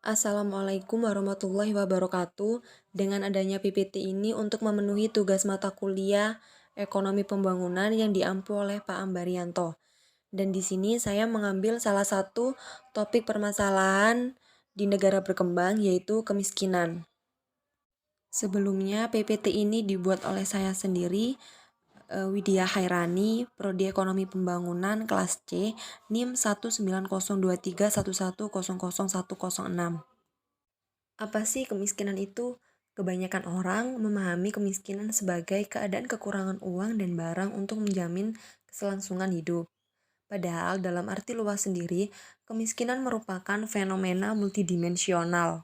Assalamualaikum warahmatullahi wabarakatuh. Dengan adanya PPT ini untuk memenuhi tugas mata kuliah Ekonomi Pembangunan yang diampu oleh Pak Ambarianto. Dan di sini saya mengambil salah satu topik permasalahan di negara berkembang yaitu kemiskinan. Sebelumnya PPT ini dibuat oleh saya sendiri, Widya Hairani, Prodi Ekonomi Pembangunan kelas C, NIM 1902311001006. Apa sih kemiskinan itu? Kebanyakan orang memahami kemiskinan sebagai keadaan kekurangan uang dan barang untuk menjamin keselangsungan hidup. Padahal dalam arti luas sendiri, kemiskinan merupakan fenomena multidimensional.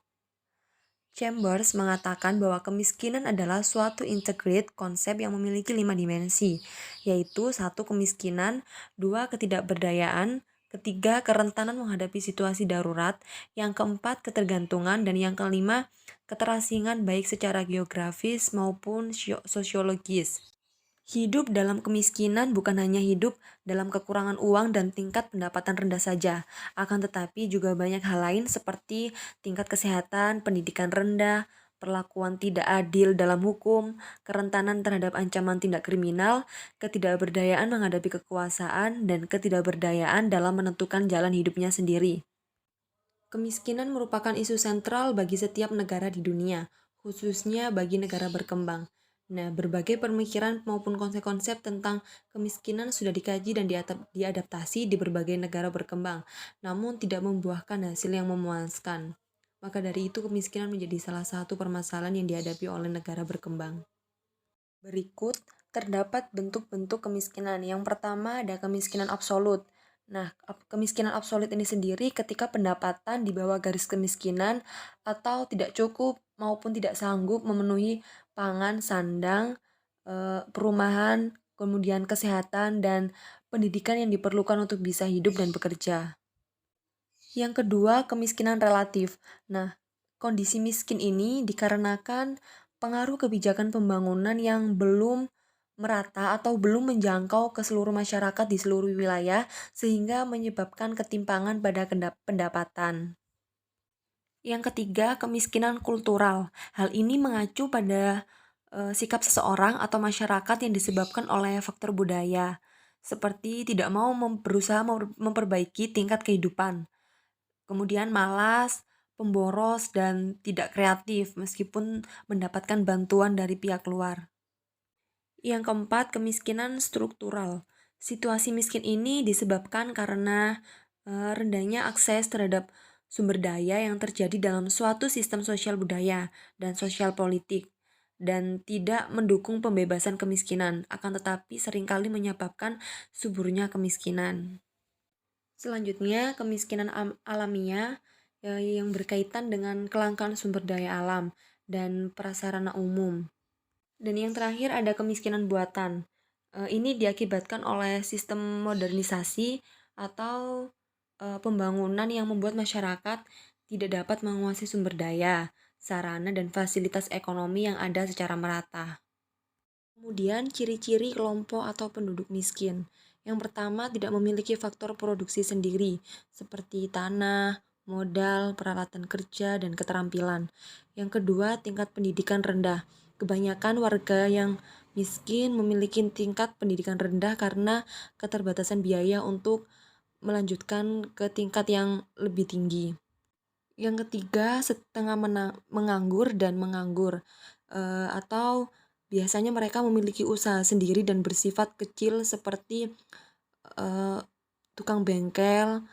Chambers mengatakan bahwa kemiskinan adalah suatu integrate konsep yang memiliki 5 dimensi, yaitu 1. Kemiskinan, 2. Ketidakberdayaan, ketiga, kerentanan menghadapi situasi darurat, yang keempat, ketergantungan, dan yang kelima, keterasingan baik secara geografis maupun sosiologis. Hidup dalam kemiskinan bukan hanya hidup dalam kekurangan uang dan tingkat pendapatan rendah saja, akan tetapi juga banyak hal lain seperti tingkat kesehatan, pendidikan rendah, perlakuan tidak adil dalam hukum, kerentanan terhadap ancaman tindak kriminal, ketidakberdayaan menghadapi kekuasaan, dan ketidakberdayaan dalam menentukan jalan hidupnya sendiri. Kemiskinan merupakan isu sentral bagi setiap negara di dunia, khususnya bagi negara berkembang. Nah, berbagai pemikiran maupun konsep-konsep tentang kemiskinan sudah dikaji dan diadaptasi di berbagai negara berkembang, namun tidak membuahkan hasil yang memuaskan. Maka dari itu, kemiskinan menjadi salah satu permasalahan yang dihadapi oleh negara berkembang. Berikut terdapat bentuk-bentuk kemiskinan. Yang pertama ada kemiskinan absolut. Nah, kemiskinan absolut ini sendiri ketika pendapatan di bawah garis kemiskinan atau tidak cukup maupun tidak sanggup memenuhi pangan, sandang, perumahan, kemudian kesehatan dan pendidikan yang diperlukan untuk bisa hidup dan bekerja. Yang kedua, kemiskinan relatif. Nah, kondisi miskin ini dikarenakan pengaruh kebijakan pembangunan yang belum merata atau belum menjangkau ke seluruh masyarakat di seluruh wilayah sehingga menyebabkan ketimpangan pada pendapatan. Yang ketiga, kemiskinan kultural. Hal ini mengacu pada sikap seseorang atau masyarakat yang disebabkan oleh faktor budaya, seperti tidak mau berusaha memperbaiki tingkat kehidupan. Kemudian malas, pemboros, dan tidak kreatif meskipun mendapatkan bantuan dari pihak luar. Yang keempat, kemiskinan struktural. Situasi miskin ini disebabkan karena rendahnya akses terhadap sumber daya yang terjadi dalam suatu sistem sosial budaya dan sosial politik dan tidak mendukung pembebasan kemiskinan, akan tetapi seringkali menyebabkan suburnya kemiskinan. Selanjutnya, kemiskinan alamiah yang berkaitan dengan kelangkaan sumber daya alam dan prasarana umum. Dan yang terakhir ada kemiskinan buatan. Ini diakibatkan oleh sistem modernisasi atau pembangunan yang membuat masyarakat tidak dapat menguasai sumber daya, sarana, dan fasilitas ekonomi yang ada secara merata. Kemudian ciri-ciri kelompok atau penduduk miskin. Yang pertama, tidak memiliki faktor produksi sendiri, seperti tanah, modal, peralatan kerja, dan keterampilan. Yang kedua, tingkat pendidikan rendah. Kebanyakan warga yang miskin memiliki tingkat pendidikan rendah karena keterbatasan biaya untuk melanjutkan ke tingkat yang lebih tinggi. Yang ketiga, setengah menganggur dan menganggur, atau biasanya mereka memiliki usaha sendiri dan bersifat kecil seperti tukang bengkel,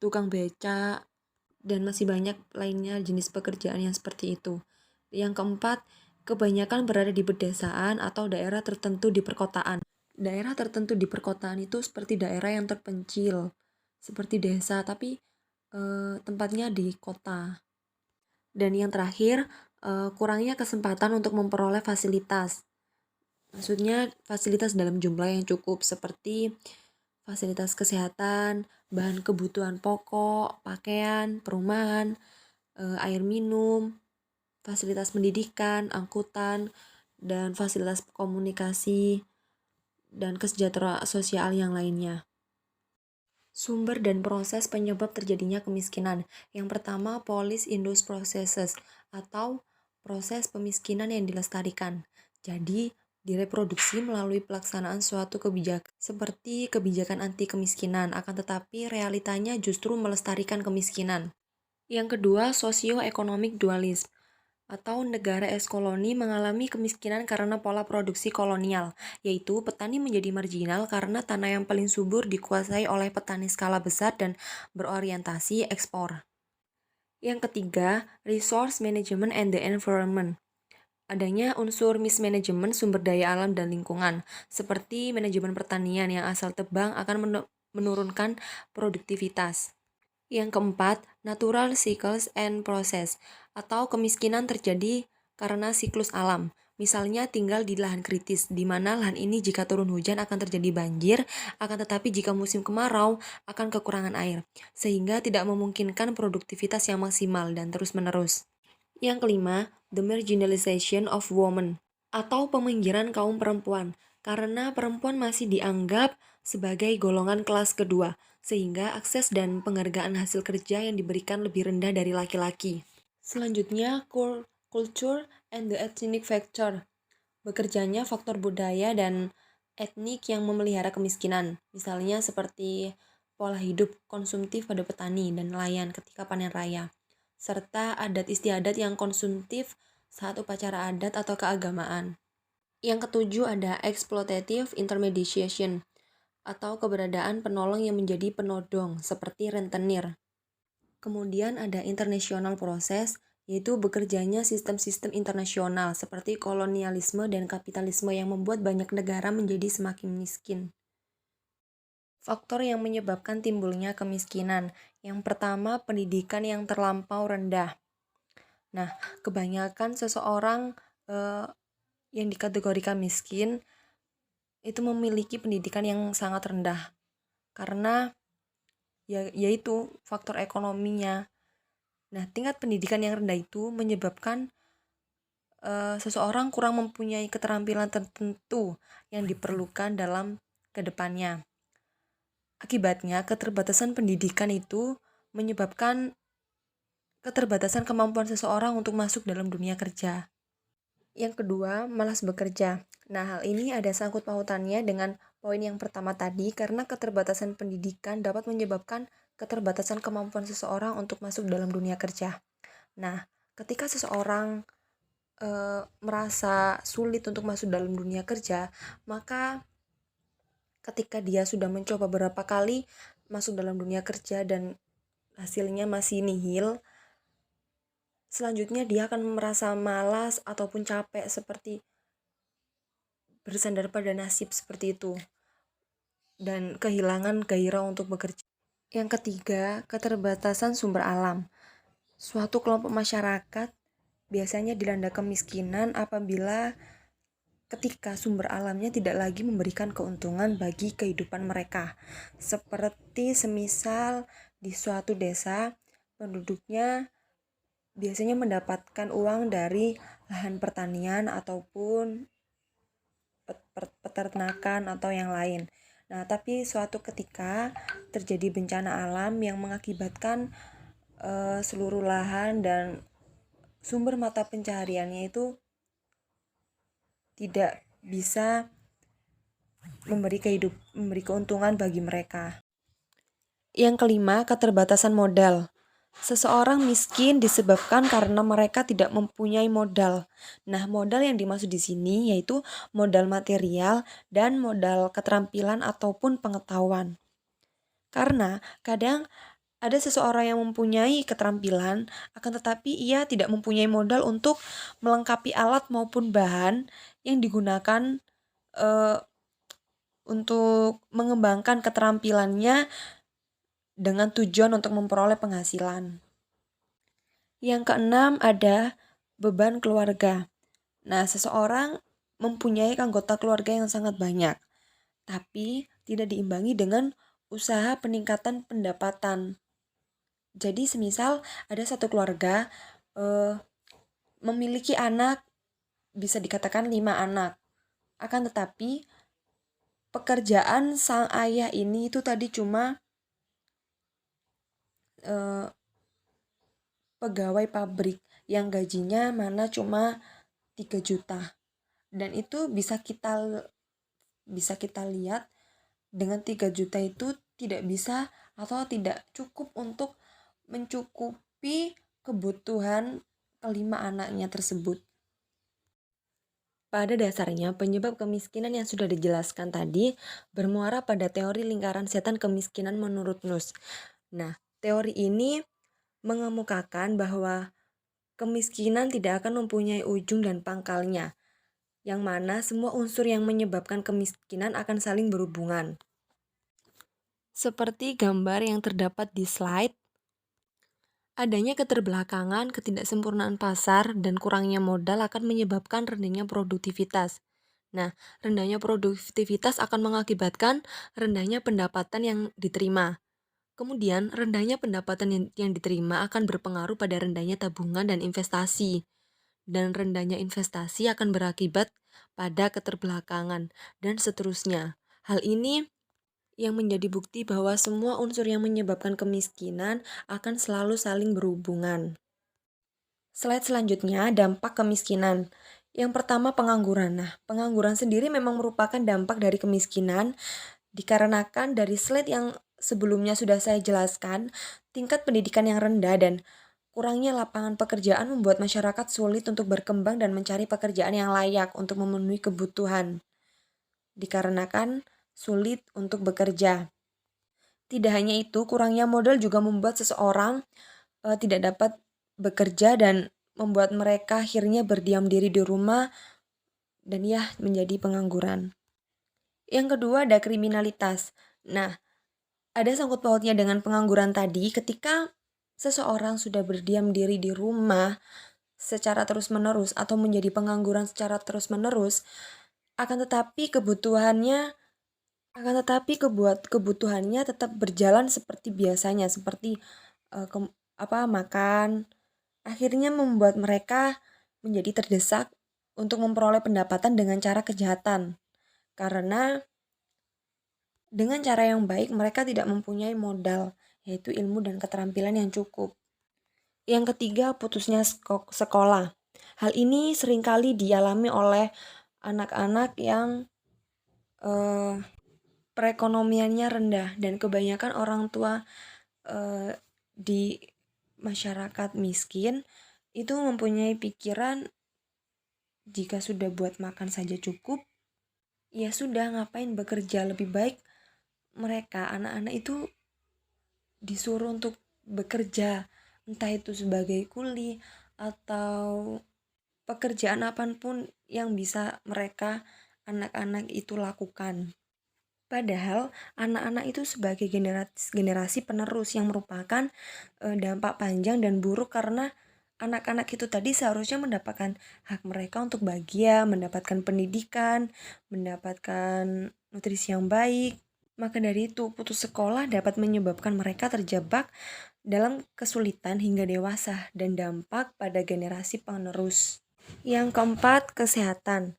tukang beca, dan masih banyak lainnya jenis pekerjaan yang seperti itu. Yang keempat, kebanyakan berada di pedesaan atau daerah tertentu di perkotaan. Daerah tertentu di perkotaan itu seperti daerah yang terpencil, seperti desa, tapi tempatnya di kota. Dan yang terakhir, kurangnya kesempatan untuk memperoleh fasilitas. Maksudnya fasilitas dalam jumlah yang cukup seperti fasilitas kesehatan, bahan kebutuhan pokok, pakaian, perumahan, air minum, fasilitas pendidikan, angkutan, dan fasilitas komunikasi, dan kesejahteraan sosial yang lainnya. Sumber dan proses penyebab terjadinya kemiskinan. Yang pertama, police-induced processes atau proses pemiskinan yang dilestarikan. Jadi, direproduksi melalui pelaksanaan suatu kebijakan seperti kebijakan anti kemiskinan, akan tetapi realitanya justru melestarikan kemiskinan. Yang kedua, socio-economic dualism atau negara eks-koloni mengalami kemiskinan karena pola produksi kolonial, yaitu petani menjadi marginal karena tanah yang paling subur dikuasai oleh petani skala besar dan berorientasi ekspor. Yang ketiga, resource management and the environment. Adanya unsur mismanagement sumber daya alam dan lingkungan, seperti manajemen pertanian yang asal tebang akan menurunkan produktivitas. Yang keempat, natural cycles and process, atau kemiskinan terjadi karena siklus alam. Misalnya tinggal di lahan kritis, di mana lahan ini jika turun hujan akan terjadi banjir, akan tetapi jika musim kemarau akan kekurangan air, sehingga tidak memungkinkan produktivitas yang maksimal dan terus-menerus. Yang kelima, the marginalization of women, atau peminggiran kaum perempuan, karena perempuan masih dianggap sebagai golongan kelas kedua, sehingga akses dan penghargaan hasil kerja yang diberikan lebih rendah dari laki-laki. Selanjutnya, culture and the ethnic factor. Bekerjanya faktor budaya dan etnik yang memelihara kemiskinan, misalnya seperti pola hidup konsumtif pada petani dan nelayan ketika panen raya, serta adat istiadat yang konsumtif saat upacara adat atau keagamaan. Yang ketujuh ada exploitative intermediation, atau keberadaan penolong yang menjadi penodong seperti rentenir. Kemudian ada international process, yaitu bekerjanya sistem-sistem internasional seperti kolonialisme dan kapitalisme yang membuat banyak negara menjadi semakin miskin. Faktor yang menyebabkan timbulnya kemiskinan. Yang pertama, pendidikan yang terlampau rendah. Nah, kebanyakan seseorang yang dikategorikan miskin itu memiliki pendidikan yang sangat rendah karena yaitu faktor ekonominya. Nah, tingkat pendidikan yang rendah itu menyebabkan seseorang kurang mempunyai keterampilan tertentu yang diperlukan dalam kedepannya. Akibatnya, keterbatasan pendidikan itu menyebabkan keterbatasan kemampuan seseorang untuk masuk dalam dunia kerja. Yang kedua, malas bekerja. Nah, hal ini ada sangkut pautannya dengan poin yang pertama tadi karena keterbatasan pendidikan dapat menyebabkan keterbatasan kemampuan seseorang untuk masuk dalam dunia kerja. Nah, ketika seseorang merasa sulit untuk masuk dalam dunia kerja, maka ketika dia sudah mencoba beberapa kali masuk dalam dunia kerja dan hasilnya masih nihil, selanjutnya dia akan merasa malas ataupun capek seperti bersandar pada nasib seperti itu dan kehilangan gairah untuk bekerja. Yang ketiga, keterbatasan sumber alam. Suatu kelompok masyarakat biasanya dilanda kemiskinan apabila ketika sumber alamnya tidak lagi memberikan keuntungan bagi kehidupan mereka. Seperti semisal di suatu desa, penduduknya biasanya mendapatkan uang dari lahan pertanian ataupun peternakan atau yang lain. Nah, tapi suatu ketika terjadi bencana alam yang mengakibatkan seluruh lahan dan sumber mata pencahariannya itu tidak bisa memberi keuntungan bagi mereka. Yang kelima, keterbatasan modal. Seseorang miskin disebabkan karena mereka tidak mempunyai modal. Nah, modal yang dimaksud di sini yaitu modal material dan modal keterampilan ataupun pengetahuan. Karena kadang ada seseorang yang mempunyai keterampilan, akan tetapi ia tidak mempunyai modal untuk melengkapi alat maupun bahan yang digunakan untuk mengembangkan keterampilannya dengan tujuan untuk memperoleh penghasilan. Yang keenam ada beban keluarga. Nah, seseorang mempunyai anggota keluarga yang sangat banyak, tapi tidak diimbangi dengan usaha peningkatan pendapatan. Jadi semisal ada satu keluarga memiliki anak, bisa dikatakan 5 anak. Akan tetapi pekerjaan sang ayah ini itu tadi cuma eh, pegawai pabrik yang gajinya mana cuma 3 juta. Dan itu bisa kita lihat dengan 3 juta itu tidak bisa atau tidak cukup untuk mencukupi kebutuhan kelima anaknya tersebut. Pada dasarnya, penyebab kemiskinan yang sudah dijelaskan tadi bermuara pada teori lingkaran setan kemiskinan menurut Nuss. Nah, teori ini mengemukakan bahwa kemiskinan tidak akan mempunyai ujung dan pangkalnya, yang mana semua unsur yang menyebabkan kemiskinan akan saling berhubungan. Seperti gambar yang terdapat di slide, adanya keterbelakangan, ketidaksempurnaan pasar, dan kurangnya modal akan menyebabkan rendahnya produktivitas. Nah, rendahnya produktivitas akan mengakibatkan rendahnya pendapatan yang diterima. Kemudian, rendahnya pendapatan yang diterima akan berpengaruh pada rendahnya tabungan dan investasi. Dan rendahnya investasi akan berakibat pada keterbelakangan, dan seterusnya. Hal ini yang menjadi bukti bahwa semua unsur yang menyebabkan kemiskinan akan selalu saling berhubungan. Slide selanjutnya, dampak kemiskinan. Yang pertama, pengangguran. Nah, pengangguran sendiri memang merupakan dampak dari kemiskinan dikarenakan dari slide yang sebelumnya sudah saya jelaskan, tingkat pendidikan yang rendah dan kurangnya lapangan pekerjaan membuat masyarakat sulit untuk berkembang dan mencari pekerjaan yang layak untuk memenuhi kebutuhan. Dikarenakan sulit untuk bekerja. Tidak hanya itu, kurangnya modal juga membuat seseorang tidak dapat bekerja dan membuat mereka akhirnya berdiam diri di rumah dan ya menjadi pengangguran. Yang kedua ada kriminalitas. Nah, ada sangkut pautnya dengan pengangguran tadi ketika seseorang sudah berdiam diri di rumah secara terus-menerus atau menjadi pengangguran secara terus-menerus, akan tetapi kebutuhannya tetap berjalan seperti biasanya, seperti makan, akhirnya membuat mereka menjadi terdesak untuk memperoleh pendapatan dengan cara kejahatan. Karena dengan cara yang baik mereka tidak mempunyai modal, yaitu ilmu dan keterampilan yang cukup. Yang ketiga, putusnya sekolah. Hal ini seringkali dialami oleh anak-anak yang perekonomiannya rendah dan kebanyakan orang tua di masyarakat miskin itu mempunyai pikiran jika sudah buat makan saja cukup, ya sudah ngapain bekerja, lebih baik mereka anak-anak itu disuruh untuk bekerja, entah itu sebagai kuli atau pekerjaan apapun yang bisa mereka anak-anak itu lakukan. Padahal anak-anak itu sebagai generasi penerus yang merupakan dampak panjang dan buruk karena anak-anak itu tadi seharusnya mendapatkan hak mereka untuk bahagia, mendapatkan pendidikan, mendapatkan nutrisi yang baik. Maka dari itu, putus sekolah dapat menyebabkan mereka terjebak dalam kesulitan hingga dewasa dan dampak pada generasi penerus. Yang keempat, kesehatan.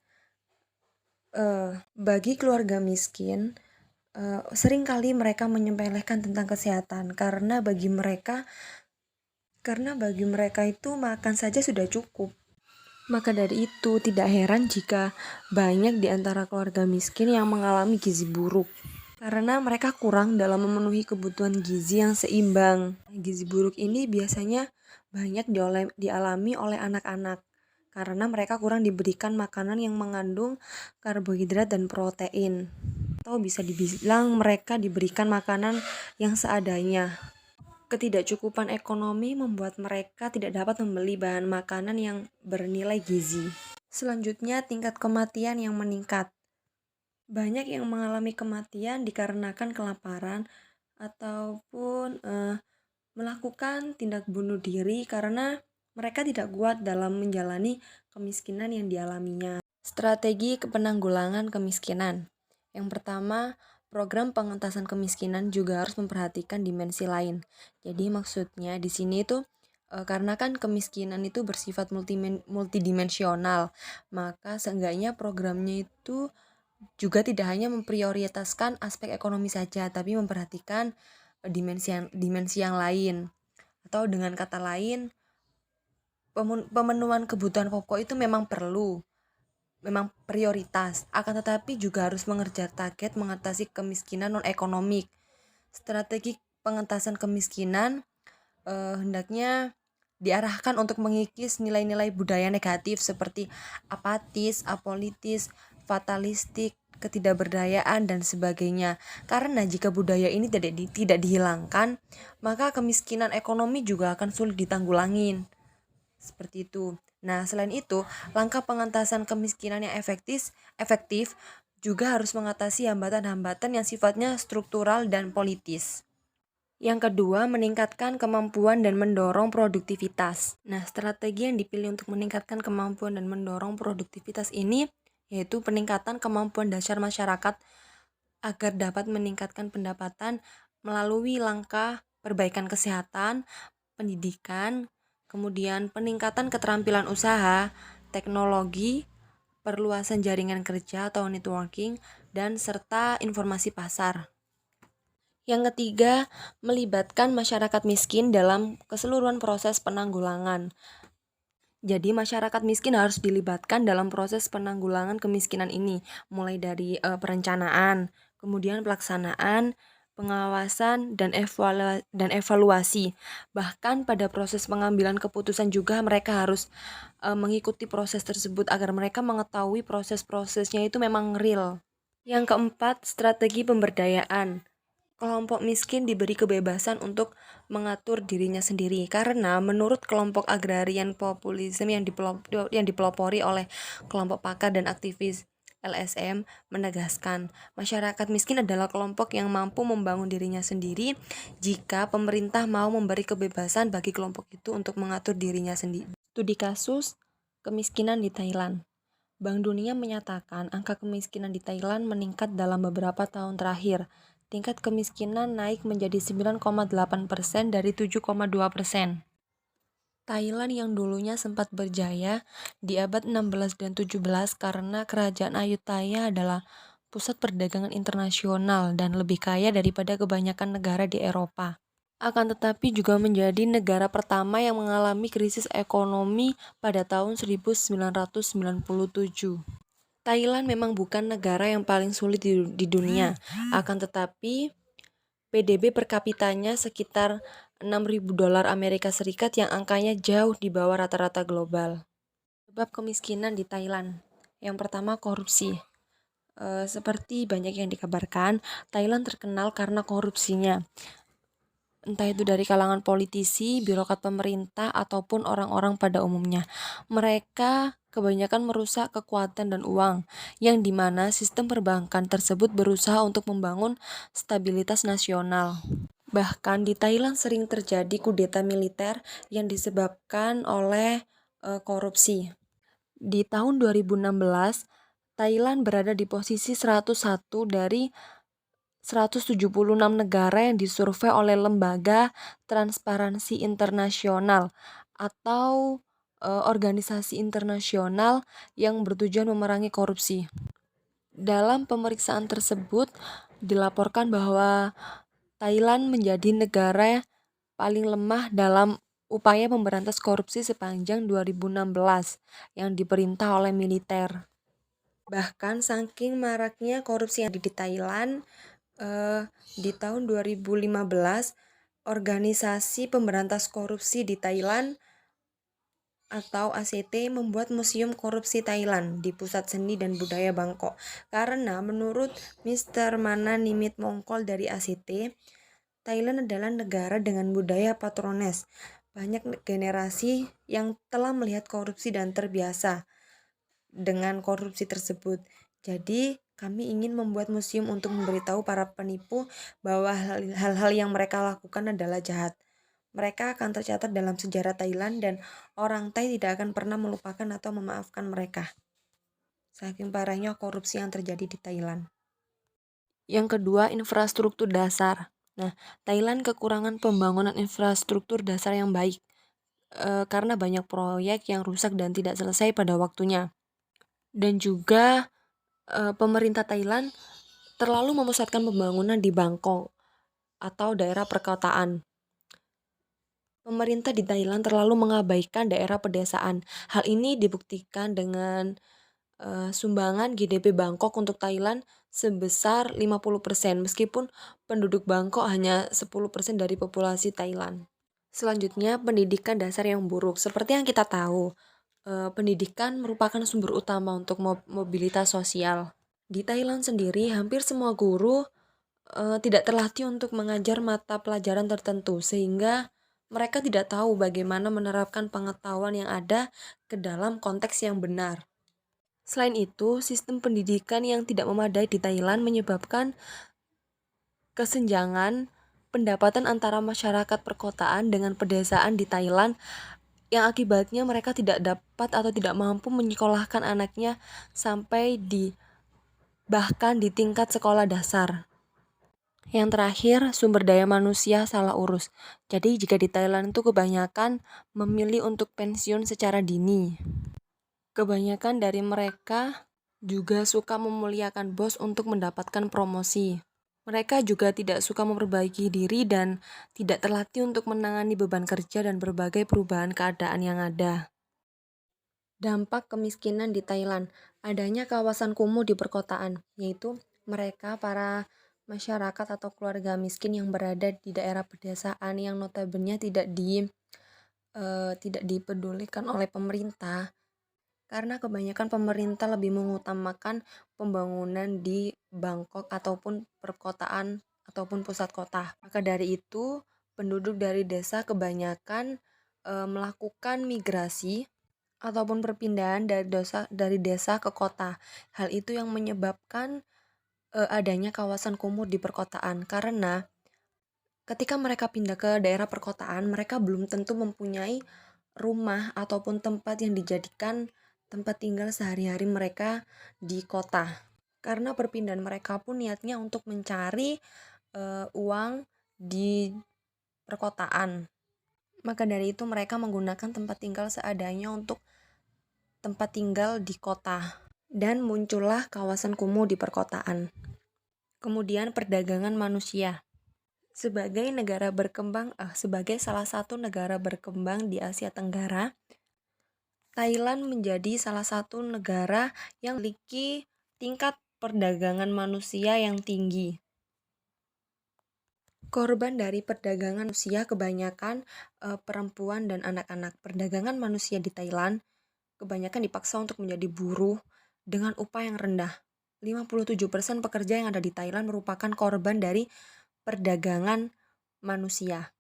Bagi keluarga miskin, seringkali mereka menyepelekan tentang kesehatan karena bagi mereka itu makan saja sudah cukup. Maka dari itu tidak heran jika banyak di antara keluarga miskin yang mengalami gizi buruk karena mereka kurang dalam memenuhi kebutuhan gizi yang seimbang. Gizi buruk ini biasanya banyak dialami oleh anak-anak karena mereka kurang diberikan makanan yang mengandung karbohidrat dan protein. Atau bisa dibilang mereka diberikan makanan yang seadanya. Ketidakcukupan ekonomi membuat mereka tidak dapat membeli bahan makanan yang bernilai gizi. Selanjutnya, tingkat kematian yang meningkat. Banyak yang mengalami kematian dikarenakan kelaparan ataupun melakukan tindak bunuh diri karena mereka tidak kuat dalam menjalani kemiskinan yang dialaminya. Strategi penanggulangan kemiskinan. Yang pertama, program pengentasan kemiskinan juga harus memperhatikan dimensi lain. Jadi maksudnya di sini itu karena kan kemiskinan itu bersifat multidimensional, maka seenggaknya programnya itu juga tidak hanya memprioritaskan aspek ekonomi saja, tapi memperhatikan dimensi yang lain. Atau dengan kata lain, pemenuhan kebutuhan pokok itu memang memang prioritas, akan tetapi juga harus mengejar target mengatasi kemiskinan non-ekonomik. Strategi pengentasan kemiskinan hendaknya diarahkan untuk mengikis nilai-nilai budaya negatif seperti apatis, apolitis, fatalistik, ketidakberdayaan, dan sebagainya. Karena jika budaya ini tidak dihilangkan, maka kemiskinan ekonomi juga akan sulit ditanggulangin. Seperti itu. Nah, selain itu, langkah pengentasan kemiskinan yang efektif juga harus mengatasi hambatan-hambatan yang sifatnya struktural dan politis. Yang kedua, meningkatkan kemampuan dan mendorong produktivitas. Nah, strategi yang dipilih untuk meningkatkan kemampuan dan mendorong produktivitas ini yaitu peningkatan kemampuan dasar masyarakat agar dapat meningkatkan pendapatan melalui langkah perbaikan kesehatan, pendidikan, kemudian peningkatan keterampilan usaha, teknologi, perluasan jaringan kerja atau networking, dan serta informasi pasar. Yang ketiga, melibatkan masyarakat miskin dalam keseluruhan proses penanggulangan. Jadi masyarakat miskin harus dilibatkan dalam proses penanggulangan kemiskinan ini, mulai dari perencanaan, kemudian pelaksanaan, pengawasan, dan evaluasi. Bahkan pada proses pengambilan keputusan juga mereka harus mengikuti proses tersebut agar mereka mengetahui proses-prosesnya itu memang real. Yang keempat, strategi pemberdayaan. Kelompok miskin diberi kebebasan untuk mengatur dirinya sendiri karena menurut kelompok agrarian populisme yang dipelopori oleh kelompok pakar dan aktivis LSM menegaskan masyarakat miskin adalah kelompok yang mampu membangun dirinya sendiri jika pemerintah mau memberi kebebasan bagi kelompok itu untuk mengatur dirinya sendiri. Studi kasus kemiskinan di Thailand. Bank Dunia menyatakan angka kemiskinan di Thailand meningkat dalam beberapa tahun terakhir. Tingkat kemiskinan naik menjadi 9,8% dari 7,2%. Thailand yang dulunya sempat berjaya di abad 16 dan 17 karena kerajaan Ayutthaya adalah pusat perdagangan internasional dan lebih kaya daripada kebanyakan negara di Eropa. Akan tetapi juga menjadi negara pertama yang mengalami krisis ekonomi pada tahun 1997. Thailand memang bukan negara yang paling sulit di dunia, akan tetapi PDB per kapitanya sekitar 6.000 dolar Amerika Serikat yang angkanya jauh di bawah rata-rata global. Sebab kemiskinan di Thailand. Yang pertama, korupsi. Seperti banyak yang dikabarkan, Thailand terkenal karena korupsinya. Entah itu dari kalangan politisi, birokrat pemerintah, ataupun orang-orang pada umumnya. Mereka kebanyakan merusak kekuatan dan uang, yang dimana sistem perbankan tersebut berusaha untuk membangun stabilitas nasional. Bahkan di Thailand sering terjadi kudeta militer yang disebabkan oleh korupsi. Di tahun 2016, Thailand berada di posisi 101 dari 176 negara yang disurvei oleh lembaga Transparansi Internasional atau organisasi internasional yang bertujuan memerangi korupsi. Dalam pemeriksaan tersebut dilaporkan bahwa Thailand menjadi negara paling lemah dalam upaya memberantas korupsi sepanjang 2016 yang diperintah oleh militer. Bahkan saking maraknya korupsi yang ada di Thailand, di tahun 2015 organisasi pemberantas korupsi di Thailand atau ACT membuat Museum Korupsi Thailand di Pusat Seni dan Budaya Bangkok karena menurut Mr. Mana Nimit Mongkol dari ACT, Thailand adalah negara dengan budaya patrones. Banyak generasi yang telah melihat korupsi dan terbiasa dengan korupsi tersebut. Jadi kami ingin membuat museum untuk memberitahu para penipu bahwa hal-hal yang mereka lakukan adalah jahat. Mereka akan tercatat dalam sejarah Thailand dan orang Thai tidak akan pernah melupakan atau memaafkan mereka. Saking parahnya korupsi yang terjadi di Thailand. Yang kedua, infrastruktur dasar. Nah, Thailand kekurangan pembangunan infrastruktur dasar yang baik karena banyak proyek yang rusak dan tidak selesai pada waktunya. Dan juga pemerintah Thailand terlalu memusatkan pembangunan di Bangkok. atau daerah perkotaan. Pemerintah di Thailand terlalu mengabaikan daerah pedesaan. Hal ini dibuktikan dengan sumbangan GDP Bangkok untuk Thailand sebesar 50%, meskipun penduduk Bangkok hanya 10% dari populasi Thailand. Selanjutnya, pendidikan dasar yang buruk. Seperti yang kita tahu, pendidikan merupakan sumber utama untuk mobilitas sosial. Di Thailand sendiri, hampir semua guru tidak terlatih untuk mengajar mata pelajaran tertentu, sehingga mereka tidak tahu bagaimana menerapkan pengetahuan yang ada ke dalam konteks yang benar. Selain itu, sistem pendidikan yang tidak memadai di Thailand menyebabkan kesenjangan pendapatan antara masyarakat perkotaan dengan pedesaan di Thailand, yang akibatnya mereka tidak dapat atau tidak mampu menyekolahkan anaknya sampai bahkan di tingkat sekolah dasar. Yang terakhir, sumber daya manusia salah urus. Jadi jika di Thailand itu kebanyakan memilih untuk pensiun secara dini. Kebanyakan dari mereka juga suka memuliakan bos untuk mendapatkan promosi. Mereka juga tidak suka memperbaiki diri dan tidak terlatih untuk menangani beban kerja dan berbagai perubahan keadaan yang ada. Dampak kemiskinan di Thailand, adanya kawasan kumuh di perkotaan, yaitu mereka para masyarakat atau keluarga miskin yang berada di daerah pedesaan yang notabene tidak dipedulikan oleh pemerintah, karena kebanyakan pemerintah lebih mengutamakan pembangunan di Bangkok ataupun perkotaan ataupun pusat kota. Maka dari itu, penduduk dari desa kebanyakan melakukan migrasi ataupun perpindahan dari desa ke kota. Hal itu yang menyebabkan adanya kawasan kumuh di perkotaan, karena ketika mereka pindah ke daerah perkotaan, mereka belum tentu mempunyai rumah ataupun tempat yang dijadikan tempat tinggal sehari-hari mereka di kota. Karena perpindahan mereka pun niatnya untuk mencari uang di perkotaan. Maka dari itu mereka menggunakan tempat tinggal seadanya untuk tempat tinggal di kota. Dan muncullah kawasan kumuh di perkotaan. Kemudian perdagangan manusia. Sebagai salah satu negara berkembang di Asia Tenggara, Thailand menjadi salah satu negara yang memiliki tingkat perdagangan manusia yang tinggi. Korban dari perdagangan manusia kebanyakan perempuan dan anak-anak. Perdagangan manusia di Thailand kebanyakan dipaksa untuk menjadi buruh dengan upah yang rendah. 57% pekerja yang ada di Thailand merupakan korban dari perdagangan manusia.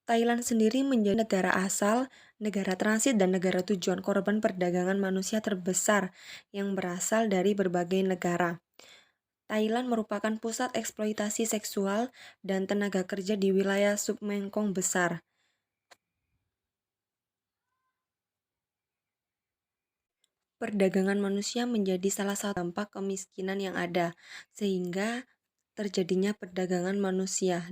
Thailand sendiri menjadi negara asal, negara transit, dan negara tujuan korban perdagangan manusia terbesar yang berasal dari berbagai negara. Thailand merupakan pusat eksploitasi seksual dan tenaga kerja di wilayah submekong besar. Perdagangan manusia menjadi salah satu dampak kemiskinan yang ada, sehingga terjadinya perdagangan manusia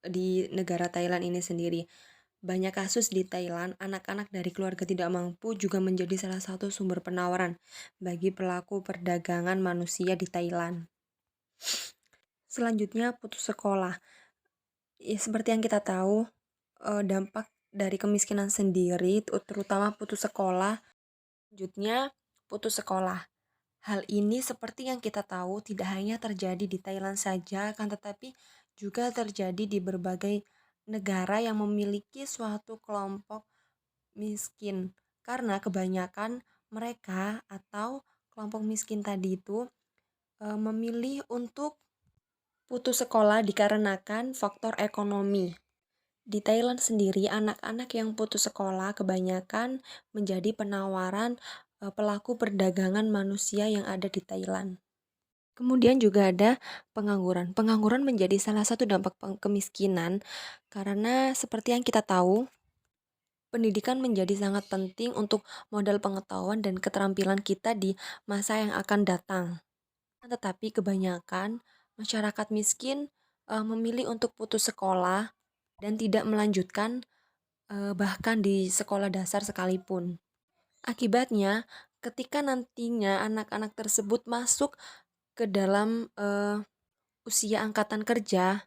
di negara Thailand ini sendiri. Banyak kasus di Thailand, anak-anak dari keluarga tidak mampu juga menjadi salah satu sumber penawaran bagi pelaku perdagangan manusia di Thailand. Selanjutnya, putus sekolah. Ya, seperti yang kita tahu, dampak dari kemiskinan sendiri, terutama putus sekolah. Selanjutnya, putus sekolah. Hal ini seperti yang kita tahu tidak hanya terjadi di Thailand saja, akan tetapi juga terjadi di berbagai negara yang memiliki suatu kelompok miskin. Karena kebanyakan mereka atau kelompok miskin tadi itu memilih untuk putus sekolah dikarenakan faktor ekonomi. Di Thailand sendiri, anak-anak yang putus sekolah kebanyakan menjadi penawaran pelaku perdagangan manusia yang ada di Thailand. Kemudian juga ada pengangguran. Pengangguran menjadi salah satu dampak kemiskinan karena seperti yang kita tahu, pendidikan menjadi sangat penting untuk modal pengetahuan dan keterampilan kita di masa yang akan datang. Tetapi kebanyakan masyarakat miskin memilih untuk putus sekolah dan tidak melanjutkan bahkan di sekolah dasar sekalipun. Akibatnya, ketika nantinya anak-anak tersebut masuk ke dalam usia angkatan kerja,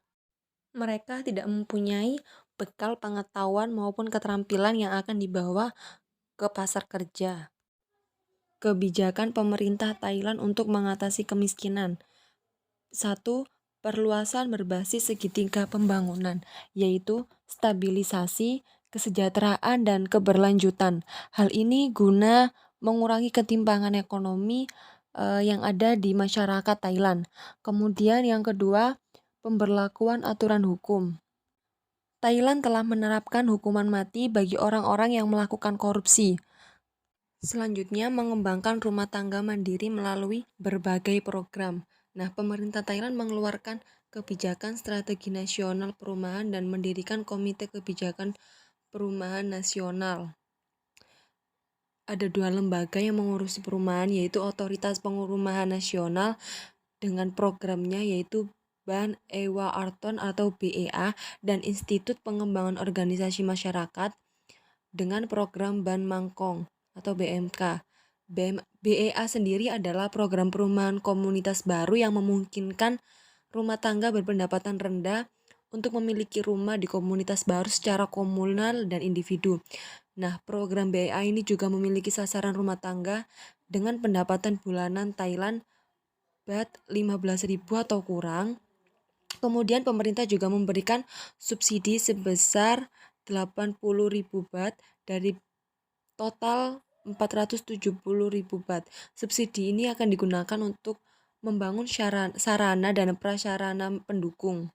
mereka tidak mempunyai bekal pengetahuan maupun keterampilan yang akan dibawa ke pasar kerja. Kebijakan pemerintah Thailand untuk mengatasi kemiskinan. 1. Perluasan berbasis segitiga pembangunan, yaitu stabilisasi, kesejahteraan, dan keberlanjutan. Hal ini guna mengurangi ketimpangan ekonomi yang ada di masyarakat Thailand. Kemudian yang kedua, pemberlakuan aturan hukum. Thailand telah menerapkan hukuman mati bagi orang-orang yang melakukan korupsi. Selanjutnya, mengembangkan rumah tangga mandiri melalui berbagai program. Nah, pemerintah Thailand mengeluarkan kebijakan strategi nasional perumahan dan mendirikan komite kebijakan perumahan nasional. Ada 2 lembaga yang mengurusi perumahan, yaitu Otoritas Perumahan Nasional dengan programnya yaitu Ban Ewa Arton atau BEA dan Institut Pengembangan Organisasi Masyarakat dengan program Ban Mangkong atau BMK. BEA sendiri adalah program perumahan komunitas baru yang memungkinkan rumah tangga berpendapatan rendah untuk memiliki rumah di komunitas baru secara komunal dan individu. Nah, program BEA ini juga memiliki sasaran rumah tangga dengan pendapatan bulanan Thailand Baht 15.000 atau kurang. Kemudian pemerintah juga memberikan subsidi sebesar 80.000 baht dari total 470.000 baht. Subsidi ini akan digunakan untuk membangun sarana dan prasarana pendukung.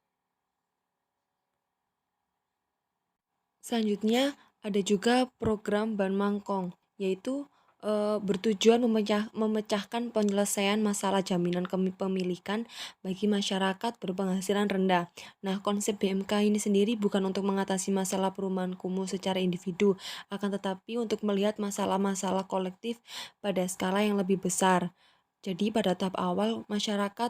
Selanjutnya ada juga program Ban Mangkong, yaitu bertujuan memecahkan penyelesaian masalah jaminan kepemilikan bagi masyarakat berpenghasilan rendah. Nah, konsep BMK ini sendiri bukan untuk mengatasi masalah perumahan kumuh secara individu, akan tetapi untuk melihat masalah-masalah kolektif pada skala yang lebih besar. Jadi pada tahap awal, masyarakat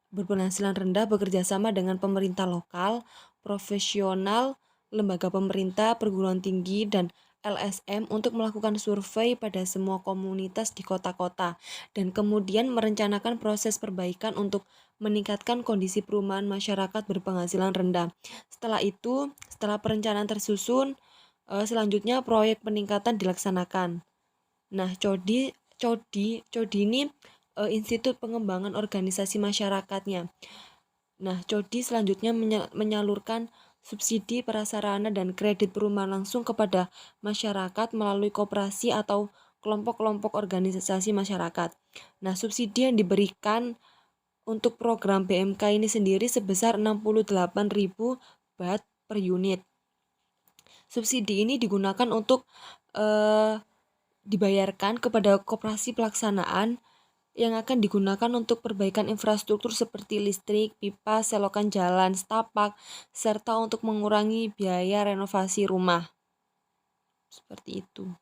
berpenghasilan rendah bekerja sama dengan pemerintah lokal, profesional, lembaga pemerintah, perguruan tinggi, dan LSM untuk melakukan survei pada semua komunitas di kota-kota dan kemudian merencanakan proses perbaikan untuk meningkatkan kondisi perumahan masyarakat berpenghasilan rendah. Setelah itu, setelah perencanaan tersusun, selanjutnya proyek peningkatan dilaksanakan. Nah, CODI ini Institut Pengembangan Organisasi Masyarakatnya. Nah, CODI selanjutnya menyalurkan subsidi prasarana dan kredit perumahan langsung kepada masyarakat melalui koperasi atau kelompok-kelompok organisasi masyarakat. Nah, subsidi yang diberikan untuk program BMK ini sendiri sebesar 68.000 baht per unit. Subsidi ini digunakan untuk dibayarkan kepada koperasi pelaksanaan yang akan digunakan untuk perbaikan infrastruktur seperti listrik, pipa, selokan jalan, setapak, serta untuk mengurangi biaya renovasi rumah. Seperti itu.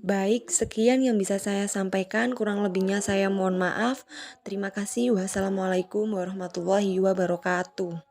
Baik, sekian yang bisa saya sampaikan. Kurang lebihnya saya mohon maaf. Terima kasih. Wassalamualaikum warahmatullahi wabarakatuh.